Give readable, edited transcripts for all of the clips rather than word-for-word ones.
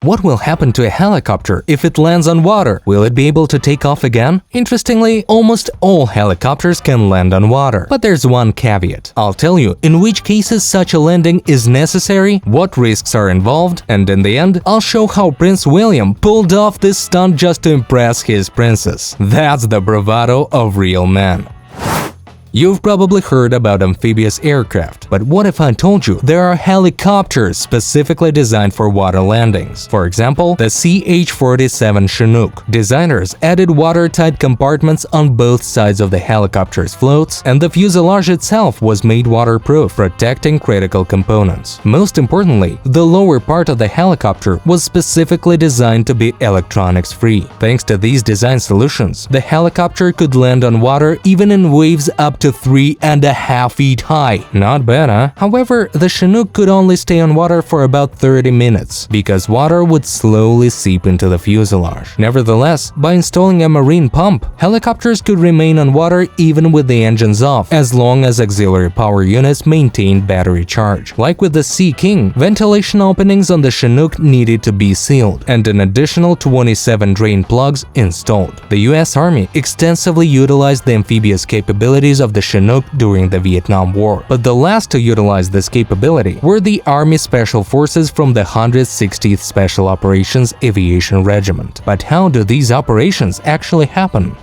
What will happen to a helicopter if it lands on water? Will it be able to take off again? Interestingly, almost all helicopters can land on water, but there's one caveat. I'll tell you in which cases such a landing is necessary, what risks are involved, and in the end, I'll show how Prince William pulled off this stunt just to impress his princess. That's the bravado of real men. You've probably heard about amphibious aircraft, but what if I told you there are helicopters specifically designed for water landings? For example, the CH-47 Chinook. Designers added watertight compartments on both sides of the helicopter's floats, and the fuselage itself was made waterproof, protecting critical components. Most importantly, the lower part of the helicopter was specifically designed to be electronics-free. Thanks to these design solutions, the helicopter could land on water even in waves up to 3.5 feet high. Not bad, huh? However, the Chinook could only stay on water for about 30 minutes because water would slowly seep into the fuselage. Nevertheless, by installing a marine pump, helicopters could remain on water even with the engines off, as long as auxiliary power units maintained battery charge. Like with the Sea King, ventilation openings on the Chinook needed to be sealed, and an additional 27 drain plugs installed. The US Army extensively utilized the amphibious capabilities of the Chinook during the Vietnam War, but the last to utilize this capability were the Army Special Forces from the 160th Special Operations Aviation Regiment. But how do these operations actually happen?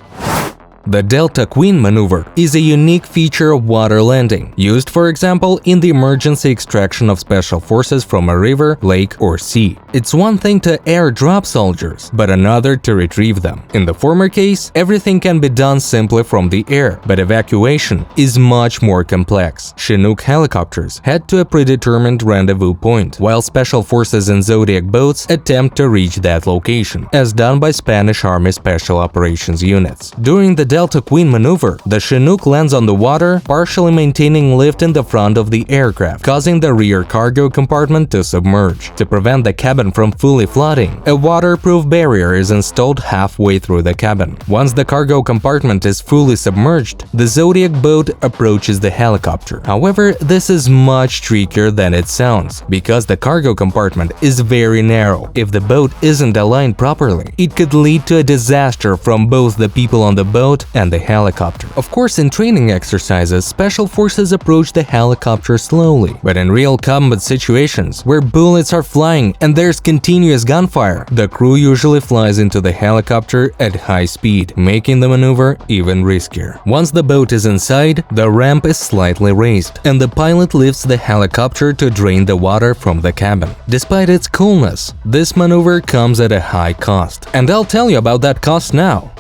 The Delta Queen maneuver is a unique feature of water landing, used, for example, in the emergency extraction of special forces from a river, lake, or sea. It's one thing to airdrop soldiers, but another to retrieve them. In the former case, everything can be done simply from the air, but evacuation is much more complex. Chinook helicopters head to a predetermined rendezvous point, while special forces and Zodiac boats attempt to reach that location, as done by Spanish Army Special Operations units. During the Delta Queen maneuver, the Chinook lands on the water, partially maintaining lift in the front of the aircraft, causing the rear cargo compartment to submerge. To prevent the cabin from fully flooding, a waterproof barrier is installed halfway through the cabin. Once the cargo compartment is fully submerged, the Zodiac boat approaches the helicopter. However, this is much trickier than it sounds, because the cargo compartment is very narrow. If the boat isn't aligned properly, it could lead to a disaster from both the people on the boat and the helicopter. Of course, in training exercises, special forces approach the helicopter slowly, but in real combat situations, where bullets are flying and there's continuous gunfire, the crew usually flies into the helicopter at high speed, making the maneuver even riskier. Once the boat is inside, the ramp is slightly raised, and the pilot lifts the helicopter to drain the water from the cabin. Despite its coolness, this maneuver comes at a high cost, and I'll tell you about that cost now.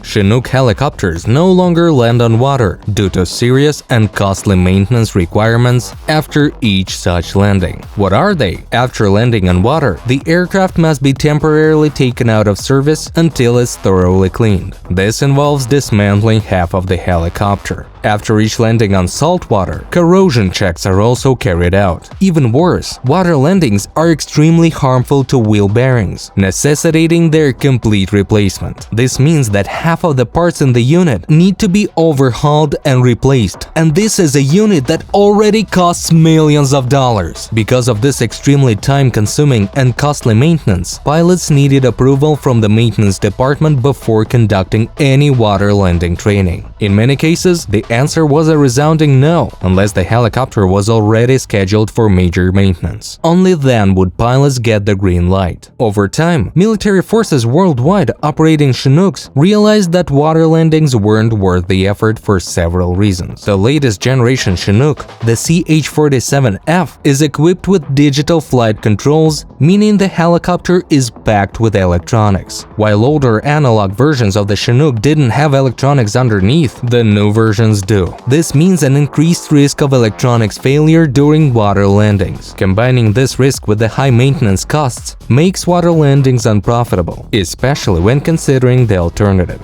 Chinook helicopters no longer land on water due to serious and costly maintenance requirements after each such landing. What are they? After landing on water, the aircraft must be temporarily taken out of service until it's thoroughly cleaned. This involves dismantling half of the helicopter. After each landing on salt water, corrosion checks are also carried out. Even worse, water landings are extremely harmful to wheel bearings, necessitating their complete replacement. This means that half of the parts in the unit need to be overhauled and replaced, and this is a unit that already costs millions of dollars. Because of this extremely time-consuming and costly maintenance, pilots needed approval from the maintenance department before conducting any water landing training. In many cases, the answer was a resounding no, unless the helicopter was already scheduled for major maintenance. Only then would pilots get the green light. Over time, military forces worldwide operating Chinooks realized that water landings weren't worth the effort for several reasons. The latest generation Chinook, the CH-47F, is equipped with digital flight controls, meaning the helicopter is packed with electronics. While older analog versions of the Chinook didn't have electronics underneath, the new versions do. This means an increased risk of electronics failure during water landings. Combining this risk with the high maintenance costs makes water landings unprofitable, especially when considering the alternative.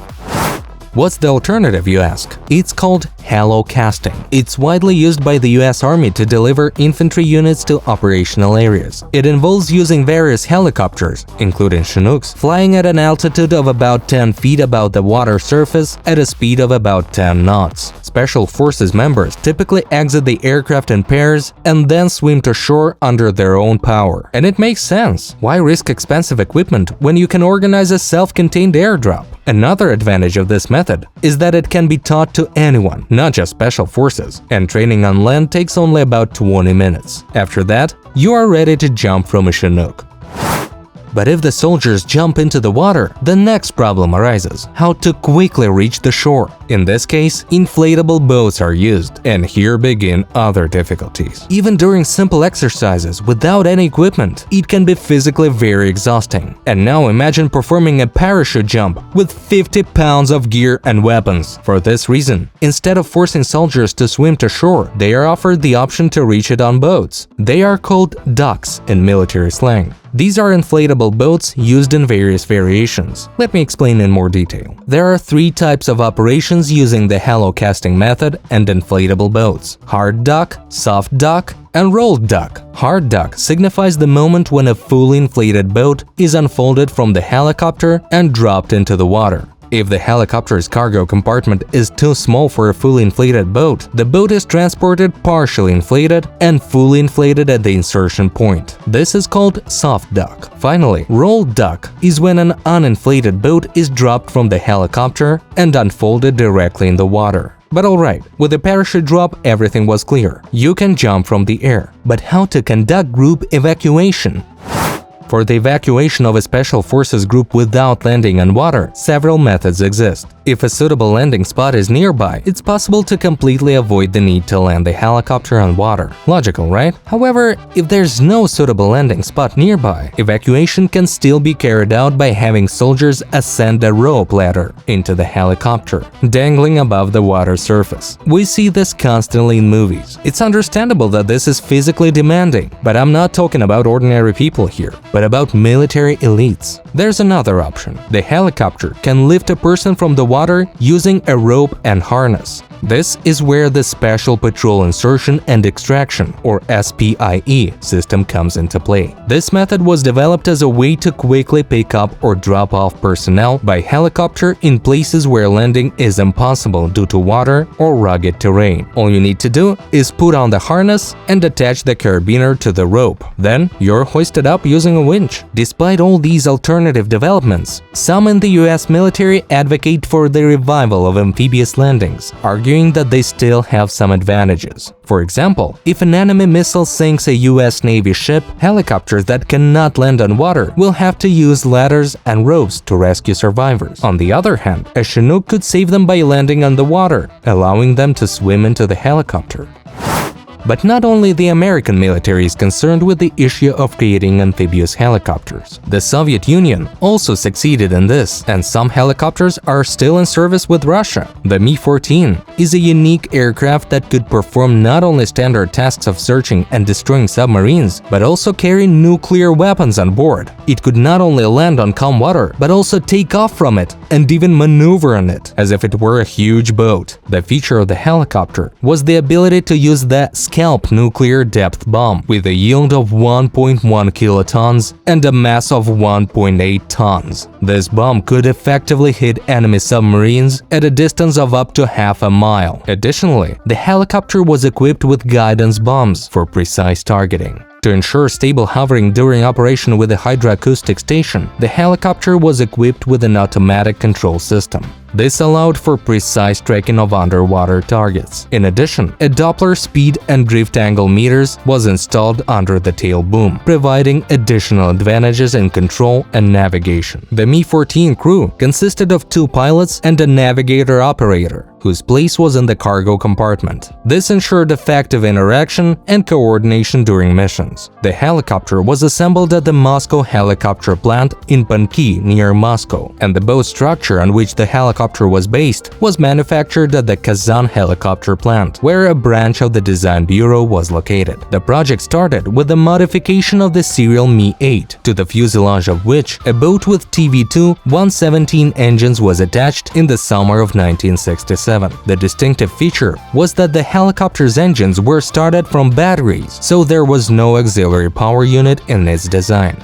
What's the alternative, you ask? It's called halo casting. It's widely used by the US Army to deliver infantry units to operational areas. It involves using various helicopters, including Chinooks, flying at an altitude of about 10 feet above the water surface at a speed of about 10 knots. Special Forces members typically exit the aircraft in pairs and then swim to shore under their own power. And it makes sense. Why risk expensive equipment when you can organize a self-contained airdrop? Another advantage of this method is that it can be taught to anyone, not just Special Forces, and training on land takes only about 20 minutes. After that, you are ready to jump from a Chinook. But if the soldiers jump into the water, the next problem arises: how to quickly reach the shore. In this case, inflatable boats are used, and here begin other difficulties. Even during simple exercises without any equipment, it can be physically very exhausting. And now imagine performing a parachute jump with 50 pounds of gear and weapons. For this reason, instead of forcing soldiers to swim to shore, they are offered the option to reach it on boats. They are called ducks in military slang. These are inflatable boats used in various variations. Let me explain in more detail. There are 3 types of operations using the halo casting method and inflatable boats: hard duck, soft duck, and rolled duck. Hard duck signifies the moment when a fully inflated boat is unfolded from the helicopter and dropped into the water. If the helicopter's cargo compartment is too small for a fully inflated boat, the boat is transported partially inflated and fully inflated at the insertion point. This is called soft duck. Finally, rolled duck is when an uninflated boat is dropped from the helicopter and unfolded directly in the water. But alright, with the parachute drop, everything was clear. You can jump from the air. But how to conduct group evacuation? For the evacuation of a Special Forces group without landing on water, several methods exist. If a suitable landing spot is nearby, it's possible to completely avoid the need to land the helicopter on water. Logical, right? However, if there's no suitable landing spot nearby, evacuation can still be carried out by having soldiers ascend a rope ladder into the helicopter, dangling above the water surface. We see this constantly in movies. It's understandable that this is physically demanding, but I'm not talking about ordinary people here, but about military elites. There's another option. The helicopter can lift a person from the water using a rope and harness. This is where the Special Patrol Insertion and Extraction, or SPIE, system comes into play. This method was developed as a way to quickly pick up or drop off personnel by helicopter in places where landing is impossible due to water or rugged terrain. All you need to do is put on the harness and attach the carabiner to the rope. Then you're hoisted up using a winch. Despite all these alternative developments, some in the US military advocate for the revival of amphibious landings, arguing that they still have some advantages. For example, if an enemy missile sinks a US Navy ship, helicopters that cannot land on water will have to use ladders and ropes to rescue survivors. On the other hand, a Chinook could save them by landing on the water, allowing them to swim into the helicopter. But not only the American military is concerned with the issue of creating amphibious helicopters. The Soviet Union also succeeded in this, and some helicopters are still in service with Russia. The Mi-14 is a unique aircraft that could perform not only standard tasks of searching and destroying submarines, but also carry nuclear weapons on board. It could not only land on calm water, but also take off from it and even maneuver on it, as if it were a huge boat. The feature of the helicopter was the ability to use the Scalp nuclear depth bomb with a yield of 1.1 kilotons and a mass of 1.8 tons. This bomb could effectively hit enemy submarines at a distance of up to half a mile. Additionally, the helicopter was equipped with guidance bombs for precise targeting. To ensure stable hovering during operation with a hydroacoustic station, the helicopter was equipped with an automatic control system. This allowed for precise tracking of underwater targets. In addition, a Doppler speed and drift angle meters was installed under the tail boom, providing additional advantages in control and navigation. The Mi-14 crew consisted of 2 pilots and a navigator operator, whose place was in the cargo compartment. This ensured effective interaction and coordination during missions. The helicopter was assembled at the Moscow helicopter plant in Pancake near Moscow, and the boat structure on which the helicopter was based was manufactured at the Kazan helicopter plant, where a branch of the design bureau was located. The project started with the modification of the serial Mi-8, to the fuselage of which a boat with TV2-117 engines was attached in the summer of 1967. The distinctive feature was that the helicopter's engines were started from batteries, so there was no auxiliary power unit in its design.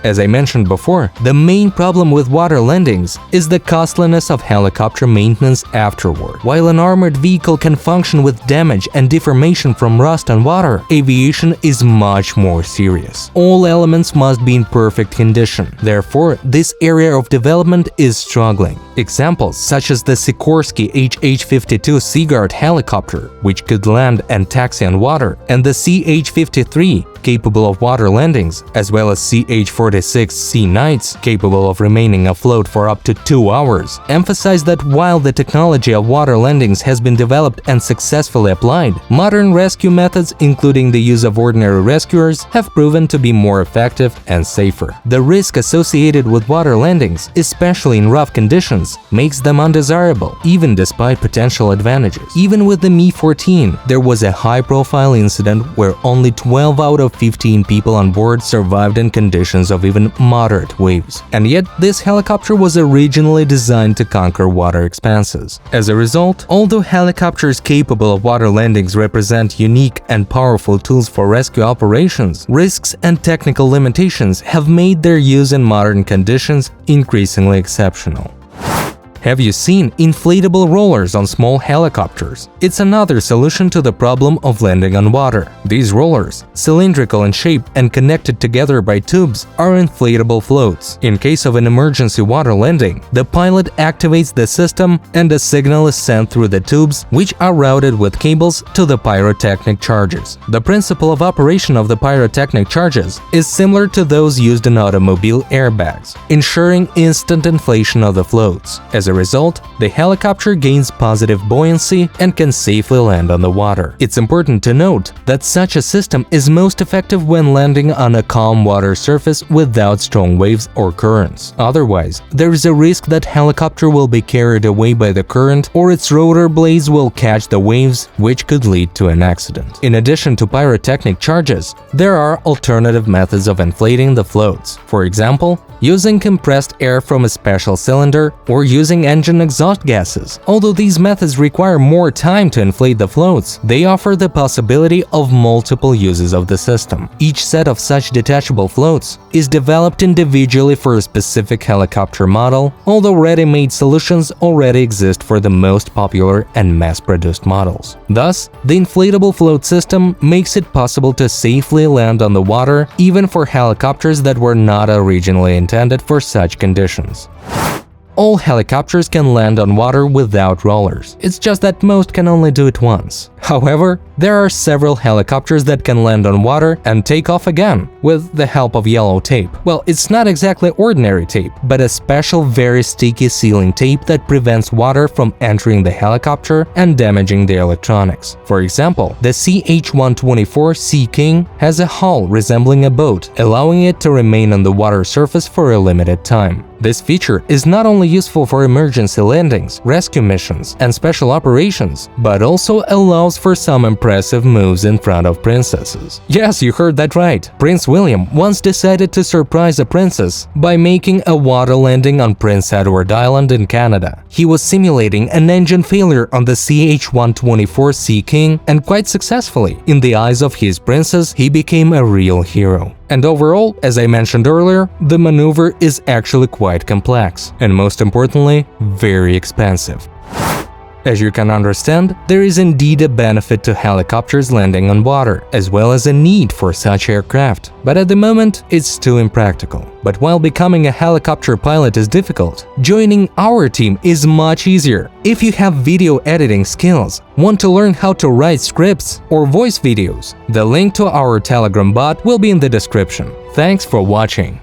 As I mentioned before, the main problem with water landings is the costliness of helicopter maintenance afterward. While an armored vehicle can function with damage and deformation from rust on water, aviation is much more serious. All elements must be in perfect condition. Therefore, this area of development is struggling. Examples such as the Sikorsky HH-52 Seaguard helicopter, which could land and taxi on water, and the CH-53, capable of water landings, as well as CH-46 Sea Knights, capable of remaining afloat for up to 2 hours, emphasize that while the technology of water landings has been developed and successfully applied, modern rescue methods, including the use of ordinary rescuers, have proven to be more effective and safer. The risk associated with water landings, especially in rough conditions, makes them undesirable, even despite potential advantages. Even with the Mi-14, there was a high-profile incident where only 12 out of 15 people on board survived in conditions of even moderate waves. And yet, this helicopter was originally designed to conquer water expanses. As a result, although helicopters capable of water landings represent unique and powerful tools for rescue operations, risks and technical limitations have made their use in modern conditions increasingly exceptional. Have you seen inflatable rollers on small helicopters? It's another solution to the problem of landing on water. These rollers, cylindrical in shape and connected together by tubes, are inflatable floats. In case of an emergency water landing, the pilot activates the system and a signal is sent through the tubes, which are routed with cables to the pyrotechnic charges. The principle of operation of the pyrotechnic charges is similar to those used in automobile airbags, ensuring instant inflation of the floats. As a result, the helicopter gains positive buoyancy and can safely land on the water. It's important to note that such a system is most effective when landing on a calm water surface without strong waves or currents. Otherwise, there is a risk that helicopter will be carried away by the current or its rotor blades will catch the waves, which could lead to an accident. In addition to pyrotechnic charges, there are alternative methods of inflating the floats. For example, using compressed air from a special cylinder or using engine exhaust gases. Although these methods require more time to inflate the floats, they offer the possibility of multiple uses of the system. Each set of such detachable floats is developed individually for a specific helicopter model, although ready-made solutions already exist for the most popular and mass-produced models. Thus, the inflatable float system makes it possible to safely land on the water even for helicopters that were not originally intended for such conditions. All helicopters can land on water without rollers. It's just that most can only do it once. However, there are several helicopters that can land on water and take off again with the help of yellow tape. Well, it's not exactly ordinary tape, but a special very sticky sealing tape that prevents water from entering the helicopter and damaging the electronics. For example, the CH-124 Sea King has a hull resembling a boat, allowing it to remain on the water surface for a limited time. This feature is not only useful for emergency landings, rescue missions, and special operations, but also allows for some impressive moves in front of princesses. Yes, you heard that right. Prince William once decided to surprise a princess by making a water landing on Prince Edward Island in Canada. He was simulating an engine failure on the CH-124 Sea King, and quite successfully. In the eyes of his princess, he became a real hero. And overall, as I mentioned earlier, the maneuver is actually quite complex, and most importantly, very expensive. As you can understand, there is indeed a benefit to helicopters landing on water, as well as a need for such aircraft. But at the moment, it's too impractical. But while becoming a helicopter pilot is difficult, joining our team is much easier. If you have video editing skills, want to learn how to write scripts or voice videos, the link to our Telegram bot will be in the description. Thanks for watching.